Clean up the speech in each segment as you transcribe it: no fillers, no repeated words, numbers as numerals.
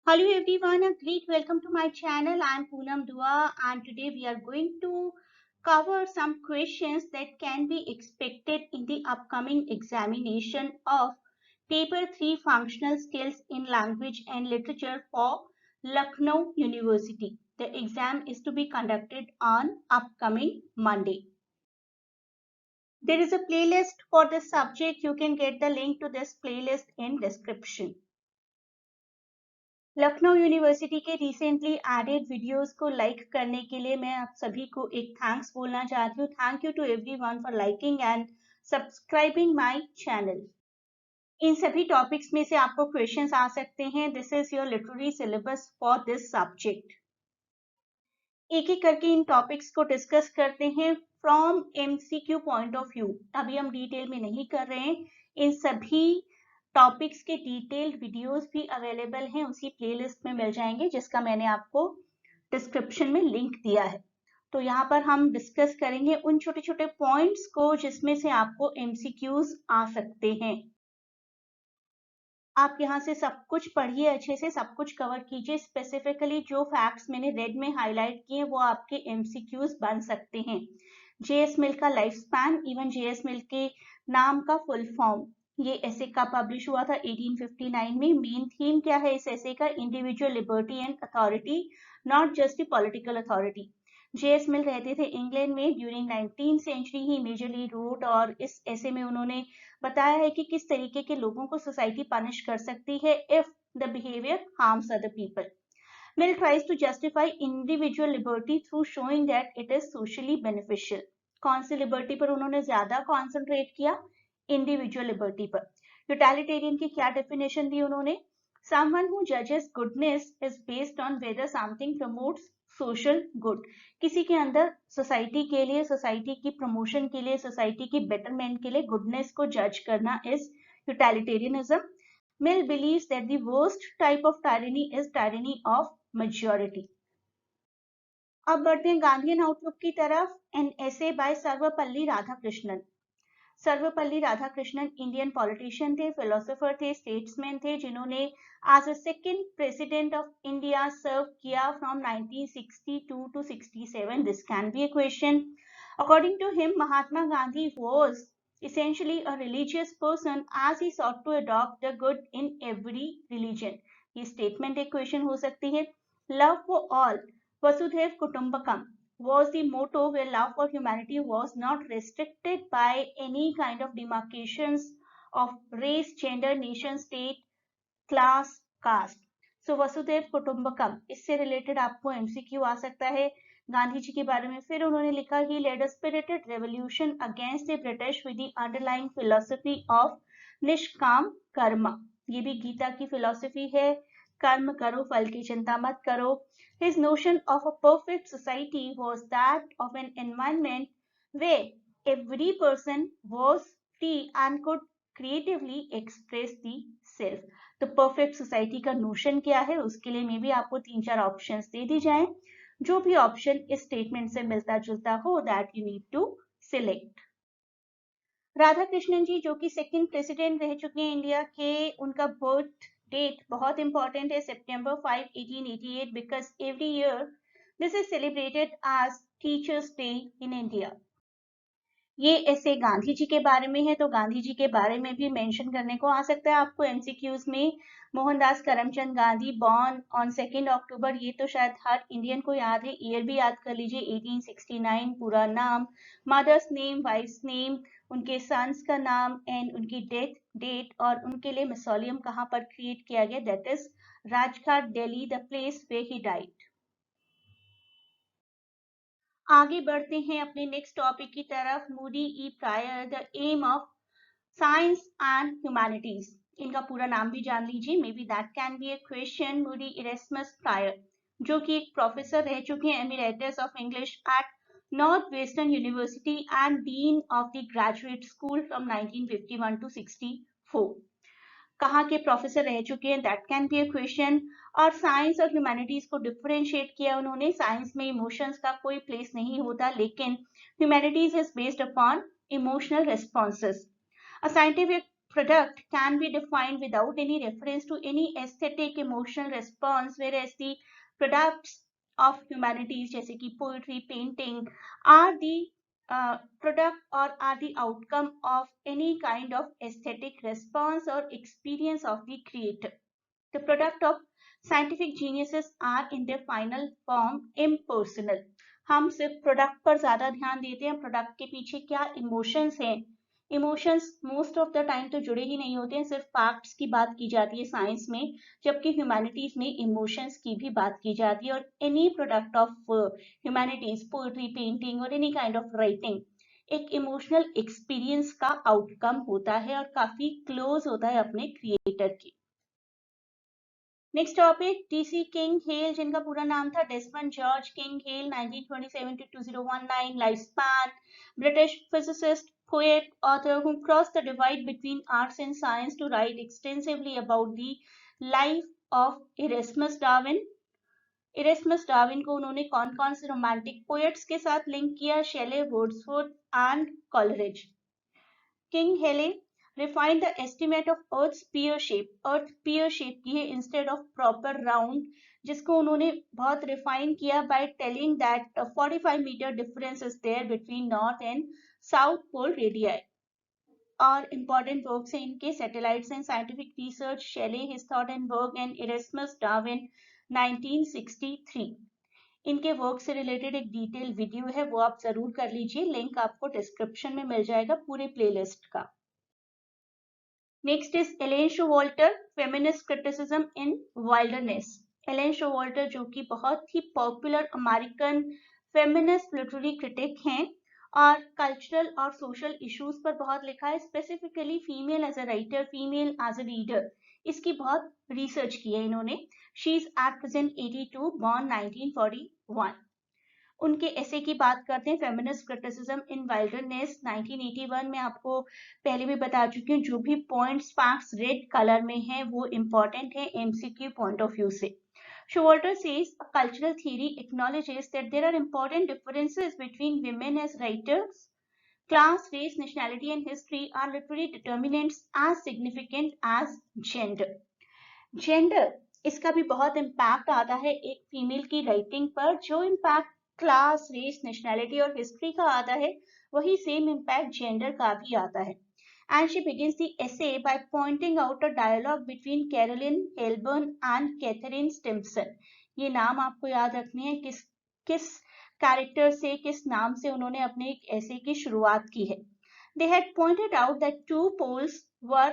Hello everyone, a great welcome to my channel. I am Poonam Dua and today we are going to cover some questions that can be expected in the upcoming examination of Paper 3 Functional Skills in Language and Literature for Lucknow University. The exam is to be conducted on upcoming Monday. There is a playlist for this subject. You can get the link to this playlist in description. Lucknow university के recently added videos को like करने के लिए मैं आप सभी को एक थैंक्स बोलना चाहती हूँ. Thank you to everyone for liking and subscribing my channel. इन सभी टॉपिक्स में से आपको क्वेश्चंस आ सकते हैं. This is your literary syllabus for this subject. एक एक करके इन टॉपिक्स को डिस्कस करते हैं from MCQ point of view. अभी हम डिटेल में नहीं कर रहे हैं. इन सभी टॉपिक्स के डिटेल्ड वीडियोस भी अवेलेबल हैं, उसी प्लेलिस्ट में मिल जाएंगे जिसका मैंने आपको डिस्क्रिप्शन में लिंक दिया है. तो यहाँ पर हम डिस्कस करेंगे उन छोटे छोटे पॉइंट्स को जिसमें से आपको एमसीक्यूज आ सकते हैं. आप यहाँ से सब कुछ पढ़िए, अच्छे से सब कुछ कवर कीजिए. स्पेसिफिकली जो फैक्ट्स मैंने रेड में हाईलाइट किए वो आपके एमसीक्यूज बन सकते हैं. जेएस मिल का लाइफ स्पैन, इवन जेएस मिल के नाम का फुल फॉर्म, ये ऐसे का पब्लिश हुआ था 1859 में. मेन थीम क्या है इस ऐसे का? Individual liberty and authority, not just the political authority. JS Mill रहते थे इंग्लैंड में during 19th century he majorly wrote, और इस ऐसे में उन्होंने बताया है कि किस तरीके के लोगों को सोसाइटी पनिश कर सकती है if the behaviour harms other people. Mill tries to justify individual liberty through showing that it is socially beneficial. कौन सी लिबर्टी पर उन्होंने ज्यादा कॉन्सेंट्रेट किया? इंडिविजुअल लिबर्टी पर. यूटिलिटेरियन की क्या डेफिनेशन दी उन्होंने? Someone who judges goodness is based on whether something promotes social good. किसी के अंदर सोसाइटी के लिए, सोसाइटी की प्रमोशन के लिए, सोसाइटी की बेटरमेंट के लिए गुडनेस को जज करना is utilitarianism. Mill believes that the worst type of tyranny is tyranny of majority. अब बढ़ते हैं गांधीयन आउटलुक की तरफ. An essay by Sarvepalli Radhakrishnan. Sarvepalli Radhakrishnan Indian politician थे, फिलोसोफर थे, स्टेट्समैन थे, जिन्होंने as a second president of India serve किया from 1962 to 67. This can be a question. According to him, Mahatma Gandhi was essentially a religious person as he sought to adopt the good in every religion. ये statement एक question हो सकती है. Love for all, Vasudhaiv Kutumbakam, was the motto where love for humanity was not restricted by any kind of demarcations of race, gender, nation, state, class, caste. So Vasudhaiv Kutumbakam, इससे related आपको MCQ आ सकता है. गांधी जी के बारे में फिर उन्होंने लिखा he led a spirited revolution against the British with the underlying philosophy of nishkam karma. ये भी गीता की फिलॉसफी है. कर्म करो, फल की चिंता मत करो. His notion of a perfect society was that of an environment where every person was free and could creatively express the self. तो परफेक्ट सोसाइटी का नोशन क्या है, उसके लिए मे भी आपको 3-4 ऑप्शंस दे दी जाए. जो भी ऑप्शन इस स्टेटमेंट से मिलता जुलता हो, that you need to select. Radhakrishnan ji जो कि सेकंड प्रेसिडेंट रह चुके हैं इंडिया के, उनका बर्थ डेट बहुत इंपॉर्टेंट है, September 5, 1888, because every year this is celebrated as teachers day in India. ये ऐसे गांधी जी के बारे में है, तो गांधी जी के बारे में भी मेंशन करने को आ सकता है आपको एमसीक्यूज में. मोहनदास करमचंद गांधी बॉर्न ऑन 2 अक्टूबर, ये तो शायद हर इंडियन को याद है. ईयर भी याद कर लीजिए, 1869. पूरा नाम, मदर्स नेम, वाइफ्स नेम, उनके सन्स का नाम एंड उनकी डेथ डेट, और उनके लिए मिसोलियम कहाँ पर क्रिएट किया गया, that is Rajghat, Delhi, the place where he died. आगे बढ़ते हैं अपने नेक्स्ट टॉपिक की तरफ. Moody E Prior, the aim of science and humanities. इनका पूरा नाम भी जान लीजिए, may be that can be a question. Moody Erasmus Prior, जो कि एक प्रोफेसर रह चुके हैं emeritus of English at north western university and dean of the graduate school from 1951 to 64. कहाँ के प्रोफेसर रह चुके हैं, that can be a question. और साइंस और ह्यूमैनिटीज को डिफरेंशिएट किया उन्होंने. साइंस में इमोशंस का कोई प्लेस नहीं होता, लेकिन humanities is based upon emotional responses. A scientific product can be defined without any reference to any aesthetic emotional response, whereas the products of humanities जैसे कि poetry, painting are the product or are the outcome of any kind of aesthetic response or experience of the creator. The product of scientific geniuses are in their final form impersonal. हम सिर्फ product पर ज्यादा ध्यान देते हैं, product के पीछे क्या इमोशंस हैं. Emotions most of the time तो जुड़े ही नहीं होते हैं, सिर्फ फैक्ट्स की बात की जाती है साइंस में, जबकि ह्यूमैनिटीज में इमोशंस की भी बात की जाती है. और any product of humanities, poetry, painting और एनी काइंड ऑफ राइटिंग एक इमोशनल एक्सपीरियंस का आउटकम होता है और काफी क्लोज होता है अपने क्रिएटर के. Next topic, TC king hello, जिनका पूरा नाम था Desmond George king hello, 1927 to 2019, life span, British physicist, poet, author who crossed the divide between arts and science to write extensively about the life of Erasmus Darwin. Erasmus Darwin को उन्होंने कौन कौन से romantic poets के साथ link किया? शेले, Wordsworth and Coleridge. King हेले refined the estimate of Earth's pear shape. Earth pear shape की है instead of proper round, जिसको उन्होंने बहुत refine किया by telling that a 45 meter difference is there between north and south pole radii. और important works हैं इनके, satellites and scientific research, Shelley, his thought and work, and Erasmus Darwin, 1963. इनके work से related एक detail video है, वो आप जरूर कर लीजिए, लिंक आपको डिस्क्रिप्शन में मिल जाएगा पूरे प्लेलिस्ट का. Next is Elaine Showalter, feminist criticism in wilderness. Elaine Showalter जो कि बहुत ही popular American feminist literary critic हैं और कल्चरल और सोशल इश्यूज पर बहुत लिखा है, specifically female as a writer, female as a reader, इसकी बहुत रिसर्च की है इन्होंने. She is at present 82, born 1941. उनके ऐसे की बात करते हैं, फेमिनिस्ट क्रिटिसिज्म इन वाइल्डरनेस, 1981 में. आपको पहले भी बता चुकी हूँ, जो भी पॉइंट्स फैक्ट्स रेड कलर में हैं वो इंपॉर्टेंट है एमसीक्यू पॉइंट ऑफ व्यू से. Showalter says a cultural theory acknowledges that there are important differences between women as writers. Class, race, nationality and history are literary determinants as significant as gender. Gender, इसका भी बहुत impact आता है एक female की writing पर. जो impact class, race, nationality और हिस्ट्री का आता है, वही सेम इम्पैक्ट जेंडर का भी आता है. And she begins the essay by pointing out a dialogue between Carolyn Helburn and Catherine Stimson. ये नाम आपको याद रखने हैं, किस कैरेक्टर से, किस नाम से उन्होंने अपने एक essay की शुरुआत की है. They had pointed out that two poles were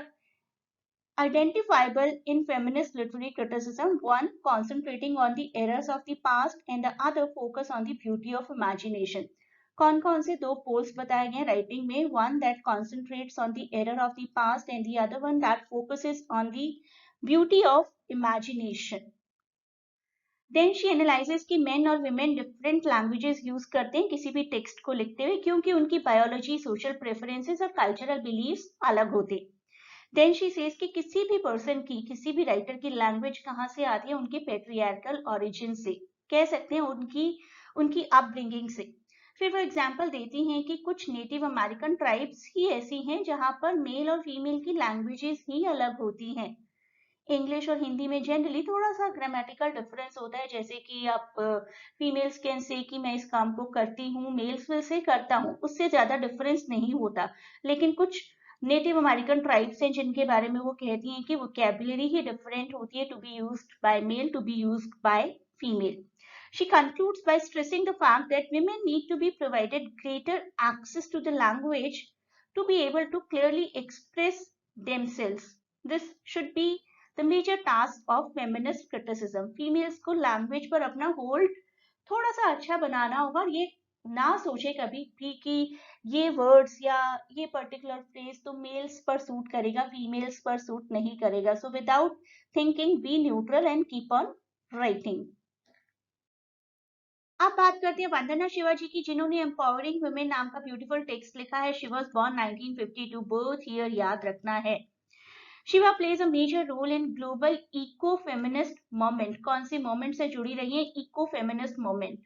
identifiable in feminist literary criticism, one concentrating on the errors of the past and the other focus on the beauty of imagination. कौन कौन से दो poles बताए गए writing में? One that concentrates on the error of the past and the other one that focuses on the beauty of imagination. Then she analyses कि men और women different languages use करते हैं किसी भी टेक्स्ट को लिखते हुए, क्योंकि उनकी बायोलॉजी, सोशल प्रेफरेंसेस और कल्चरल बिलीव्स अलग होते. देन शी सेज कि किसी भी पर्सन की, किसी भी राइटर की लैंग्वेज कहाँ से आती है? उनके पेट्रियार्कल ओरिजिन से, कह सकते हैं उनकी अपब्रिंगिंग से. फिर वो एग्जाम्पल देती हैं कि कुछ नेटिव अमेरिकन ट्राइब्स ही ऐसी हैं जहां पर मेल और फीमेल की लैंग्वेजेस ही अलग होती हैं. इंग्लिश और हिंदी में जनरली थोड़ा सा ग्रामेटिकल डिफरेंस होता है, जैसे कि आप फीमेल्स कैन से कि मैं इस काम को करती हूँ, मेल्स विल से करता हूँ, उससे ज्यादा डिफरेंस नहीं होता. लेकिन कुछ नेटिव अमेरिकन ट्राइब्स हैं जिनके बारे में वो कहती हैं कि वोकैबुलरी ही डिफरेंट होती है, to be used by male, to be used by female. She concludes by stressing the fact that women need to be provided greater access to the language to be able to clearly express themselves. This should be the major task of feminist criticism. Females को language पर अपना hold थोड़ा सा अच्छा बनाना होगा, ये ना सोचे कभी भी कि ये वर्ड्स या ये पर्टिकुलर फ्रेज तो मेल्स पर सूट करेगा, फीमेल्स पर सूट नहीं करेगा. So without thinking, be neutral and keep on writing. अब बात करते हैं वंदना शिवाजी की, जिन्होंने एम्पावरिंग वुमेन नाम का ब्यूटीफुल टेक्स्ट लिखा है. She was born 1952, birth year याद रखना है. Shiva plays a major role in global eco feminist movement. कौन सी मूवमेंट से जुड़ी रही है? इको फेमिनिस्ट मूवमेंट,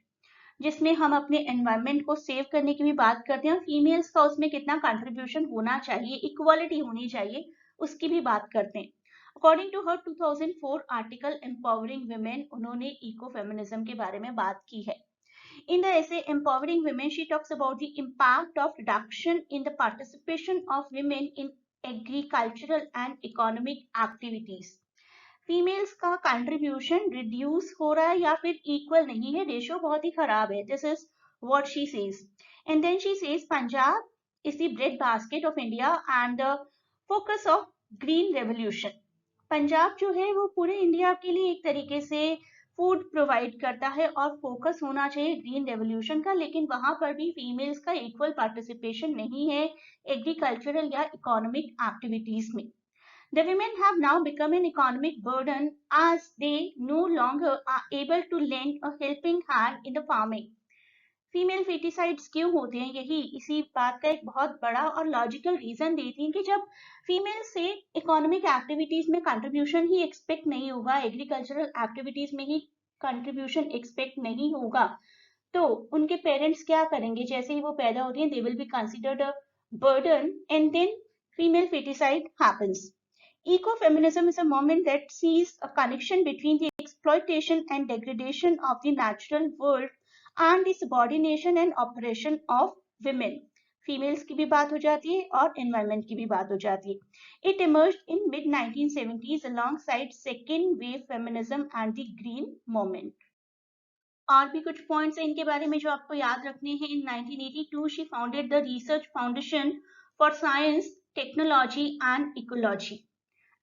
जिसमें हम अपने एनवायरमेंट को सेव करने की भी बात करते हैं. फीमेल्स का उसमें कितना कंट्रीब्यूशन होना चाहिए, इक्वालिटी होनी चाहिए, उसकी भी बात करते हैं। According to her 2004 article empowering women, उन्होंने इको फेमिनिज्म के बारे में बात की है। In the essay Empowering Women, she talks about the impact of reduction in the participation of women in agricultural and economic activities. Females का contribution reduce हो रहा है या फिर इक्वल नहीं है, रेशियो बहुत ही खराब है. This is what she says. And then she says Punjab is the bread basket of India and the focus of green revolution. Punjab जो है वो पूरे इंडिया के लिए एक तरीके से फूड प्रोवाइड करता है और फोकस होना चाहिए ग्रीन रेवोल्यूशन का, लेकिन वहां पर भी फीमेल्स का इक्वल पार्टिसिपेशन नहीं है एग्रीकल्चरल या इकोनॉमिक एक्टिविटीज में. The women have now become an economic burden as they no longer are able to lend a helping hand in the farming. Female feticides क्यों होते हैं, यही इसी बात का एक बहुत बड़ा और लॉजिकल रीजन देती हैं कि जब फीमेल से इकोनॉमिक एक्टिविटीज में कंट्रीब्यूशन ही एक्सपेक्ट नहीं होगा, एग्रीकल्चरल एक्टिविटीज में ही कंट्रीब्यूशन एक्सपेक्ट नहीं होगा, तो उनके पेरेंट्स क्या करेंगे, जैसे ही वो पैदा होती हैं they will be considered a burden and then female feticide happens. Ecofeminism is a movement that sees a connection between the exploitation and degradation of the natural world and the subordination and oppression of women. Females की भी बात हो जाती है और environment की भी बात हो जाती है. It emerged in mid 1970s alongside second wave feminism and the green movement. और भी कुछ पॉइंट्स हैं इनके बारे में जो आपको याद रखने हैं. In 1982 she founded the Research Foundation for Science, Technology and Ecology.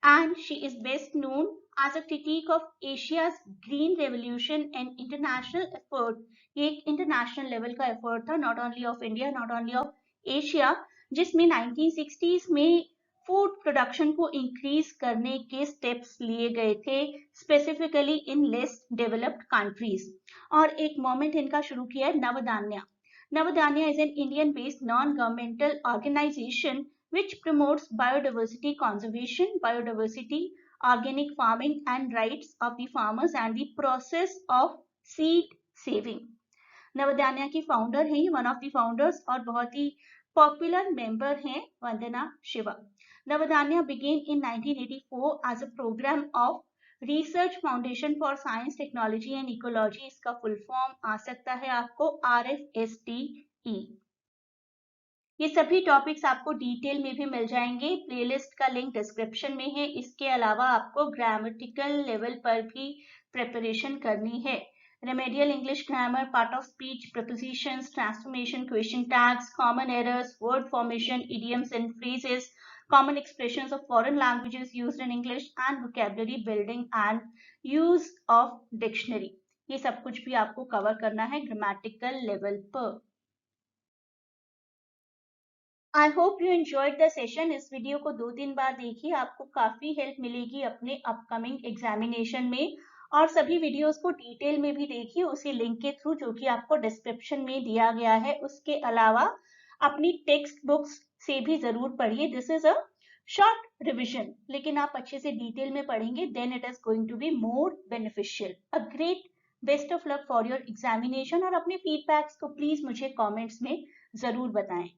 And she is best known as a critique of Asia's green revolution and international effort. ये एक इंटरनेशनल लेवल का एफर्ट था, not only of India, not only of Asia, जिसमें 1960s में food production को increase करने के steps लिए गए थे, specifically in less developed countries. और एक मोमेंट इनका शुरू किया है नवधान्या. Navadanya is an Indian-based non-governmental organization which promotes biodiversity conservation, biodiversity, organic farming and rights of the farmers and the process of seed saving. नवधान्या की फाउंडर हैं, one of the founders और बहुत ही पॉपुलर मेंबर हैं Vandana Shiva. Navdanya began in 1984 as a program of research foundation for science, technology and ecology. इसका full form आ सकता है आपको RFSTE. ये सभी टॉपिक्स आपको डिटेल में भी मिल जाएंगे, प्लेलिस्ट का लिंक डिस्क्रिप्शन में है. इसके अलावा आपको ग्रामेटिकल लेवल पर भी प्रिपरेशन करनी है. Remedial English grammar, part of speech, prepositions, transformation, question tags, common errors, word formation, idioms and phrases, common expressions of foreign languages used in English and vocabulary building and use of dictionary. ये सब कुछ भी आपको cover करना है grammatical level पर. I hope you enjoyed the session. इस video को 2-3 बार देखिए, आपको काफी हेल्प मिलेगी अपने अपकमिंग एग्जामिनेशन में. और सभी वीडियोस को डिटेल में भी देखिए उसी लिंक के थ्रू जो कि आपको डिस्क्रिप्शन में दिया गया है. उसके अलावा अपनी टेक्स्ट बुक्स से भी जरूर पढ़िए. This is a short revision, लेकिन आप अच्छे से डिटेल में पढ़ेंगे then it is going to be more beneficial. A great best of luck for your examination. और अपने फीडबैक्स को प्लीज मुझे कमेंट्स में जरूर बताएं.